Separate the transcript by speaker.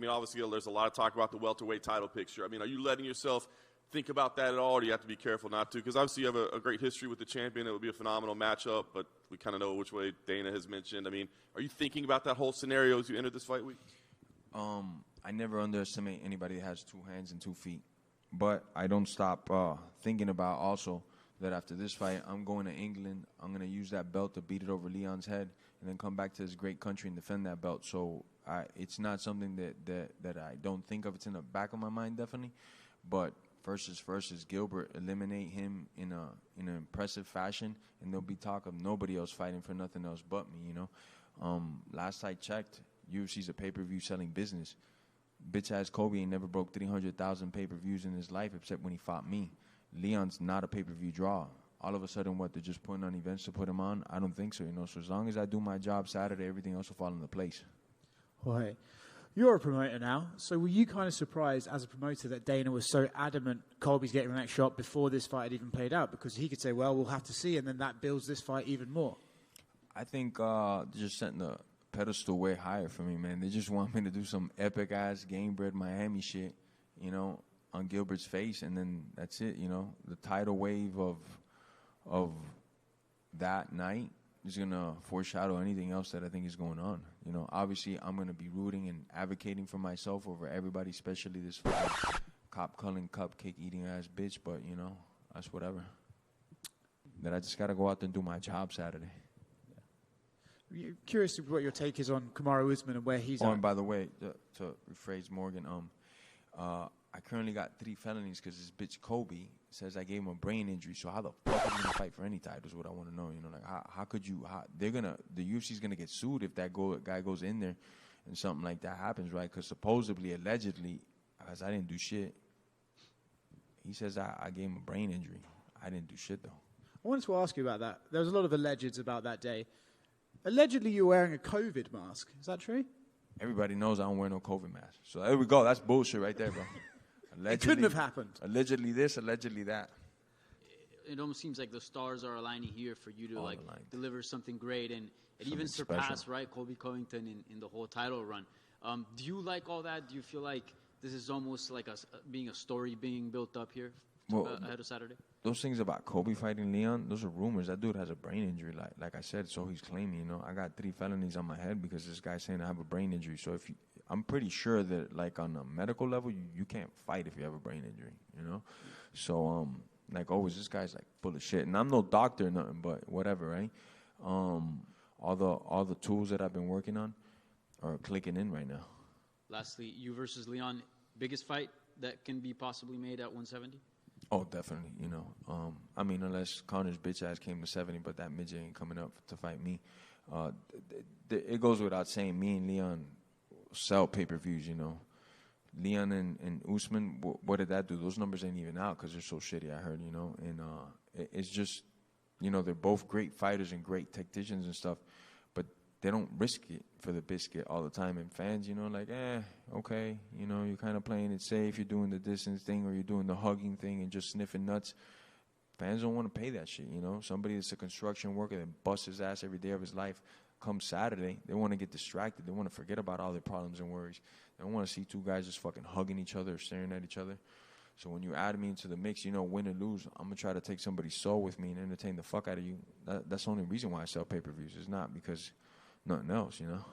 Speaker 1: I mean, obviously, there's a lot of talk about the welterweight title picture. I mean, are you letting yourself think about that at all, or do you have to be careful not to? Because obviously you have a great history with the champion. It would be a phenomenal matchup, but we kind of know which way Dana has mentioned. I mean, are you thinking about that whole scenario as you enter this fight week?
Speaker 2: I never underestimate anybody that has 2 hands and 2 feet. But I don't stop thinking about also that after this fight, I'm going to England. I'm going to use that belt to beat it over Leon's head and then come back to this great country and defend that belt. So it's not something that I don't think of. It's in the back of my mind, definitely. But first is Gilbert. Eliminate him in an impressive fashion, and there'll be talk of nobody else fighting for nothing else but me, you know. Last I checked, UFC's a pay-per-view selling business. Bitch-ass Colby ain't never broke 300,000 pay-per-views in his life except when he fought me. Leon's not a pay-per-view draw. All of a sudden, what, they're just putting on events to put him on? I don't think so, you know. So as long as I do my job Saturday, everything else will fall into place.
Speaker 3: Jorge, you're a promoter now, so were you kind of surprised as a promoter that Dana was so adamant Colby's getting the next shot before this fight had even played out? Because he could say, well, we'll have to see, and then that builds this fight even more.
Speaker 2: I think they're just setting the pedestal way higher for me, man. They just want me to do some epic-ass game-bred Miami shit, you know, on Gilbert's face, and then that's it, you know. The tidal wave of that night is going to foreshadow anything else that I think is going on. You know, obviously, I'm going to be rooting and advocating for myself over everybody, especially this fucking cop-culling, cupcake-eating ass bitch, but, you know, that's whatever. That I just got to go out there and do my job Saturday.
Speaker 3: You're curious what your take is on Kamaru Usman and where he's at.
Speaker 2: And by the way, to rephrase Morgan, I currently got 3 felonies because this bitch Colby says I gave him a brain injury. So how the fuck are you gonna fight for any title is what I want to know. You know, like how could you? The UFC's gonna get sued if that guy goes in there and something like that happens, right? Because supposedly, allegedly, because I didn't do shit. He says I gave him a brain injury. I didn't do shit though.
Speaker 3: I wanted to ask you about that. There was a lot of allegeds about that day. Allegedly, you were wearing a COVID mask. Is that true?
Speaker 2: Everybody knows I don't wear no COVID mask. So there we go. That's bullshit right there, bro. Allegedly,
Speaker 3: it couldn't have happened.
Speaker 2: Allegedly this, allegedly that.
Speaker 4: It almost seems like the stars are aligning here for you to deliver something great, and it even surpassed Colby Covington in the whole title run. Do you like all that? Do you feel like this is almost like being a story being built up here ahead of Saturday?
Speaker 2: Those things about Colby fighting Leon, those are rumors. That dude has a brain injury, like I said, so he's claiming, you know. I got 3 felonies on my head because this guy's saying I have a brain injury. So I'm pretty sure that, like, on a medical level, you can't fight if you have a brain injury, you know. So, like always, this guy's, like, full of shit. And I'm no doctor or nothing, but whatever, right? All the tools that I've been working on are clicking in right now.
Speaker 4: Lastly, you versus Leon, biggest fight that can be possibly made at 170?
Speaker 2: Oh, definitely, you know. I mean, unless Conor's bitch ass came to 70, but that midget ain't coming up to fight me. It goes without saying, me and Leon sell pay-per-views, you know. Leon and Usman, what did that do? Those numbers ain't even out because they're so shitty, I heard, you know. And it's just, you know, they're both great fighters and great tacticians and stuff, but they don't risk it for the biscuit all the time. And fans, you know, like, okay, you know, you're kind of playing it safe. You're doing the distance thing or you're doing the hugging thing and just sniffing nuts. Fans don't want to pay that shit, you know. Somebody that's a construction worker that busts his ass every day of his life, come Saturday, they want to get distracted. They want to forget about all their problems and worries. They don't want to see 2 guys just fucking hugging each other or staring at each other. So when you add me into the mix, you know, win or lose, I'm going to try to take somebody's soul with me and entertain the fuck out of you. That's the only reason why I sell pay-per-views. It's not because nothing else, you know.